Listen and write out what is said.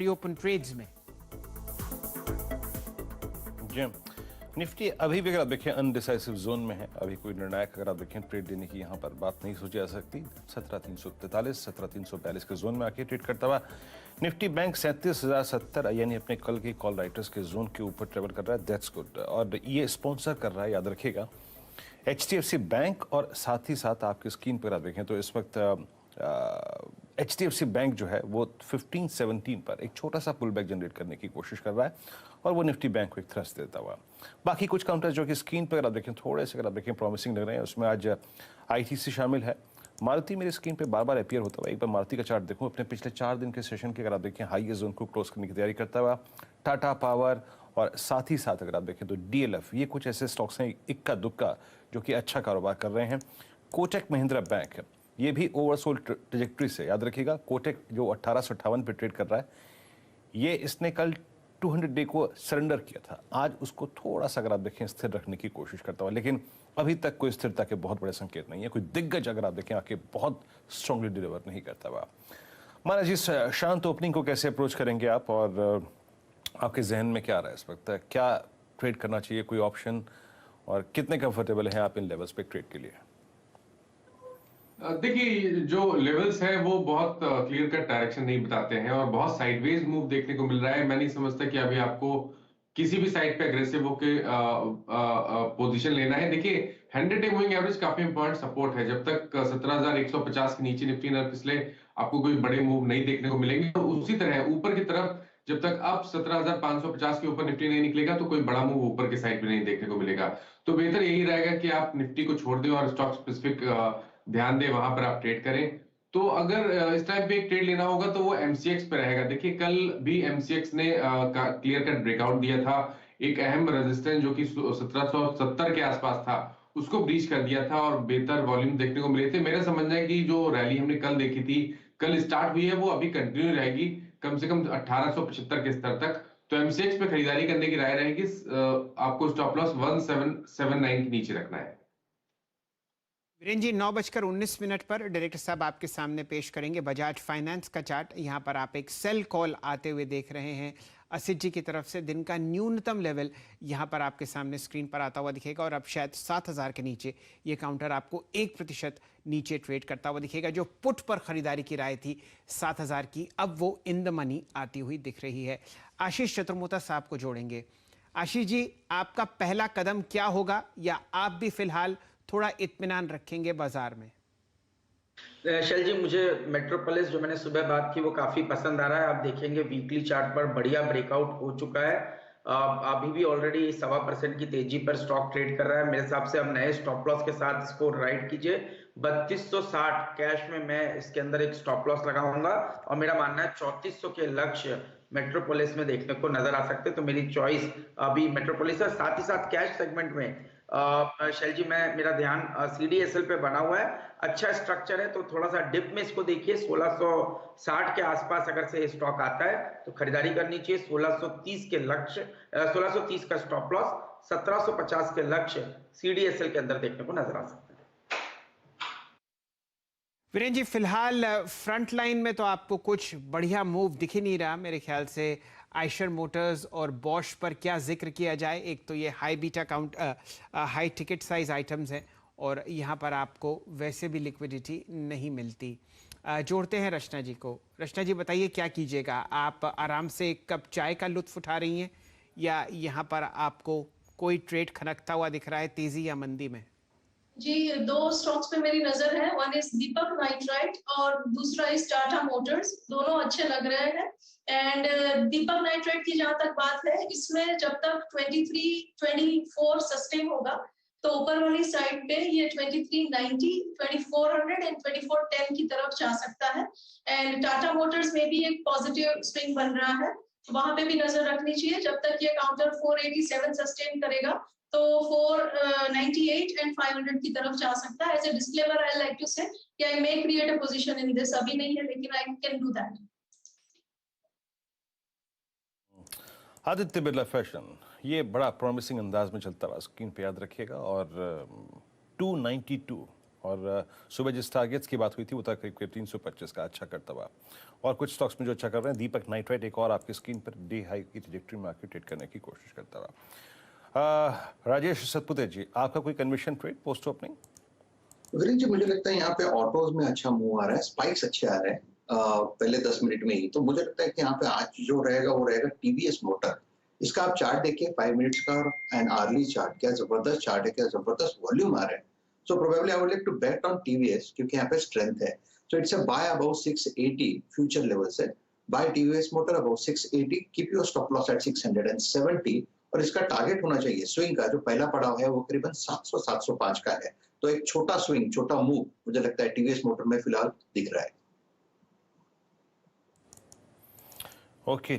Open trades में। जी Nifty अभी भी अगर आप देखें अनडिसाइसिव जोन में है। अभी कोई निर्णायक अगर आप देखें ट्रेड देने की यहाँ पर बात नहीं सोची जा सकती। 17,343 17,342 के जोन में आके ट्रेड करता हुआ निफ्टी बैंक 37,070 यानी अपने कल के कॉल राइटर्स के जोन के ऊपर ट्रेवल कर रहा है। That's good. और ये स्पॉन्सर कर रहा है, याद रखिएगा, HDFC बैंक। और साथ ही साथ आपकी स्क्रीन पर आप देखें तो इस वक्त HDFC बैंक जो है वो 1517 पर एक छोटा सा पुल बैक जनरेट करने की कोशिश कर रहा है और वो निफ्टी बैंक को एक थ्रस्ट देता हुआ। बाकी कुछ काउंटर्स जो कि स्क्रीन पर अगर आप देखें थोड़े से अगर आप देखें प्रॉमिसिंग लग रहे हैं, उसमें आज ITC शामिल है। मारुति मेरी स्क्रीन पे बार बार अपीयर होता हुआ। एक बार मारुति का चार्ट देखूं अपने पिछले 4 दिन के सेशन के, अगर आप देखें हाईएस्ट जोन को क्लोज करने की तैयारी करता हुआ। टाटा पावर और साथ ही साथ अगर आप देखें तो DLF, ये कुछ ऐसे स्टॉक्स हैं इक्का दुक्का जो कि अच्छा कारोबार कर रहे हैं। कोटक महिंद्रा बैंक ये भी ओवरसोल्ड ट्रेजेक्ट्री से, याद रखिएगा, कोटक जो 1858 पे ट्रेड कर रहा है, ये इसने कल 200 डे को सरेंडर किया था। आज उसको थोड़ा सा अगर आप देखें स्थिर रखने की कोशिश करता हुआ, लेकिन अभी तक कोई स्थिरता के बहुत बड़े संकेत नहीं है। कोई दिग्गज अगर आप देखें आके बहुत स्ट्रांगली डिलीवर नहीं करता हुआ। माना जी, शांत ओपनिंग को कैसे अप्रोच करेंगे आप, और आपके जहन में क्या आ रहा है इस वक्त? क्या ट्रेड करना चाहिए, कोई ऑप्शन, और कितने कंफर्टेबल हैं आप इन लेवल्स पे ट्रेड के लिए? देखिए, जो लेवल्स है वो बहुत क्लियर कट डायरेक्शन नहीं बताते हैं और बहुत साइडवेज मूव देखने को मिल रहा है। मैं नहीं समझता कि अभी आपको किसी भी साइड पे अग्रेसिव होके पोजीशन लेना है। देखिए, 100 डे मूविंग एवरेज काफी इंपॉर्टेंट सपोर्ट है। जब तक 17,150 के नीचे निफ्टी न फिसले, आपको कोई बड़े मूव नहीं देखने को मिलेंगे। और उसी तरह ऊपर की तरफ जब तक अब 17,550 के ऊपर निफ्टी नहीं निकलेगा तो कोई बड़ा मूव ऊपर के साइड पे नहीं देखने को मिलेगा। तो बेहतर यही रहेगा कि आप निफ्टी को छोड़ दें और स्टॉक स्पेसिफिक ध्यान दें, वहां पर आप ट्रेड करें। तो अगर इस टाइम पे एक ट्रेड लेना होगा तो वो MCX पे रहेगा। देखिए, कल भी MCX ने क्लियर कट ब्रेकआउट दिया था। एक अहम रेजिस्टेंस जो कि 1770 के आसपास था, उसको ब्रीच कर दिया था और बेहतर वॉल्यूम देखने को मिले थे। मेरा समझना है कि जो रैली हमने कल देखी थी, कल स्टार्ट हुई है, वो अभी कंटिन्यू रहेगी कम से कम 1875 के स्तर तक। तो MCX पे खरीदारी करने की राय रहेगी। आपको स्टॉप लॉस 1779 के नीचे रखना है। वीरेंद्र जी, 9:19 पर डायरेक्टर साहब आपके सामने पेश करेंगे बजाज फाइनेंस का चार्ट। यहाँ पर आप एक सेल कॉल आते हुए देख रहे हैं असित जी की तरफ से। दिन का न्यूनतम लेवल यहाँ पर आपके सामने स्क्रीन पर आता हुआ दिखेगा और अब शायद 7,000 के नीचे ये काउंटर आपको 1% नीचे ट्रेड करता हुआ दिखेगा। जो पुट पर खरीदारी की राय थी 7,000 की, अब वो इन द मनी आती हुई दिख रही है। आशीष चतुर्मोता साहब को जोड़ेंगे। आशीष जी, आपका पहला कदम क्या होगा, या आप भी फिलहाल थोड़ा इत्मीनान रखेंगे बाजार में? शैल जी, मुझे मेट्रोपोलिस जो मैंने सुबह बात की वो काफी पसंद आ रहा है। आप देखेंगे वीकली चार्ट पर बढ़िया ब्रेकआउट हो चुका है। अभी भी ऑलरेडी 1.25% की तेजी पर स्टॉक ट्रेड कर रहा है। मेरे हिसाब से अब नए स्टॉप लॉस के साथ इसको राइट कीजिए। 3260 कैश में मैं इसके अंदर एक स्टॉप लॉस लगाऊंगा और मेरा मानना है 3400 के लक्ष्य मेट्रोपोलिस में देखने को नजर आ सकते हैं। तो मेरी चॉइस अभी मेट्रोपोलिस है। साथ ही साथ कैश सेगमेंट में शैल जी, मेरा ध्यान CDSL पे बना हुआ है। अच्छा स्ट्रक्चर है, तो थोड़ा सा डिप में इसको देखिए। 1660 के आसपास अगर से स्टॉक आता है तो खरीदारी करनी चाहिए। 1630 के लक्ष्य, 1630 का स्टॉप लॉस, 1750 के लक्ष्य CDSL के अंदर देखने को नजर आ सकता है। वीरेंद्र जी, फिलहाल फ्रंट लाइन में तो आपको कुछ बढ़िया मूव दिख ही नहीं रहा मेरे ख्याल से। आइशर मोटर्स और बॉश पर क्या जिक्र किया जाए। एक तो ये high beta count, high ticket size items हैं और यहाँ पर आपको वैसे भी लिक्विडिटी नहीं मिलती। जोड़ते हैं रचना जी को। रचना जी, बताइए क्या कीजिएगा? आप आराम से एक कप चाय का लुत्फ उठा रही हैं, या यहाँ पर आपको कोई ट्रेड खनकता हुआ दिख रहा है तेजी या मंदी में? जी, 2 स्टॉक्स पे मेरी नजर है। वन इज दीपक नाइट्राइट और दूसरा इज टाटा मोटर्स। दोनों अच्छे लग रहे हैं। एंड दीपक नाइट्राइट की जहां तक बात है, इसमें जब तक 23-24 सस्टेन होगा तो ऊपर वाली साइड पे ये 2390, 2400 एंड 2410 की तरफ जा सकता है। एंड टाटा मोटर्स में भी एक पॉजिटिव स्विंग बन रहा है, वहां पे भी नजर रखनी चाहिए। जब तक ये काउंटर 487 सस्टेन करेगा तो 498 एंड 500 की तरफ जा सकता है। As a disclaimer, I like to say कि I may create a position in this. अभी नहीं है, लेकिन I can do that. Aditya Birla fashion, ये बड़ा प्रॉमिसिंग अंदाज में चलता हुआ स्क्रीन पे याद रखिएगा। और 292 और सुबह जिस टारगेट्स की बात हुई थी वो था करीब करीब 325 का, अच्छा करता हुआ। और कुछ स्टॉक्स में जो अच्छा कर रहे हैं, दीपक नाइट्राइट एक और आपकी स्क्रीन पर डे हाई की ट्रैजेक्टरी में आके ट्रेड करने की कोशिश करता हुआ। राजेश सतपुते जी, आपका कोई conviction trade post opening? Virendra ji, मुझे लगता है यहाँ पे ऑटोज में अच्छा मूव आ रहा है, स्पाइक्स अच्छे आ रहे हैं पहले 10 मिनट में ही। तो मुझे लगता है कि यहाँ पे आज जो रहेगा वो रहेगा टीवीएस मोटर। इसका आप चार्ट देखिए 5 मिनट्स का एंड आर्ली चार्ट, क्या जबरदस्त चार्ट है, क्या जबरदस्त वॉल्यूम आ रहा है। So probably I would like to bet on TVS क्योंकि यहाँ पे स्ट्रेंथ है। So it's a buy about 680 future levels है। Buy TVS motor about 680, keep your stop loss at 670 और इसका टारगेट होना चाहिए स्विंग का जो पहला पड़ाव है वो करीबन 700-705 का है। तो एक छोटा स्विंग, छोटा मूव मुझे लगता है टीवीएस मोटर में फिलहाल दिख रहा है। ओके।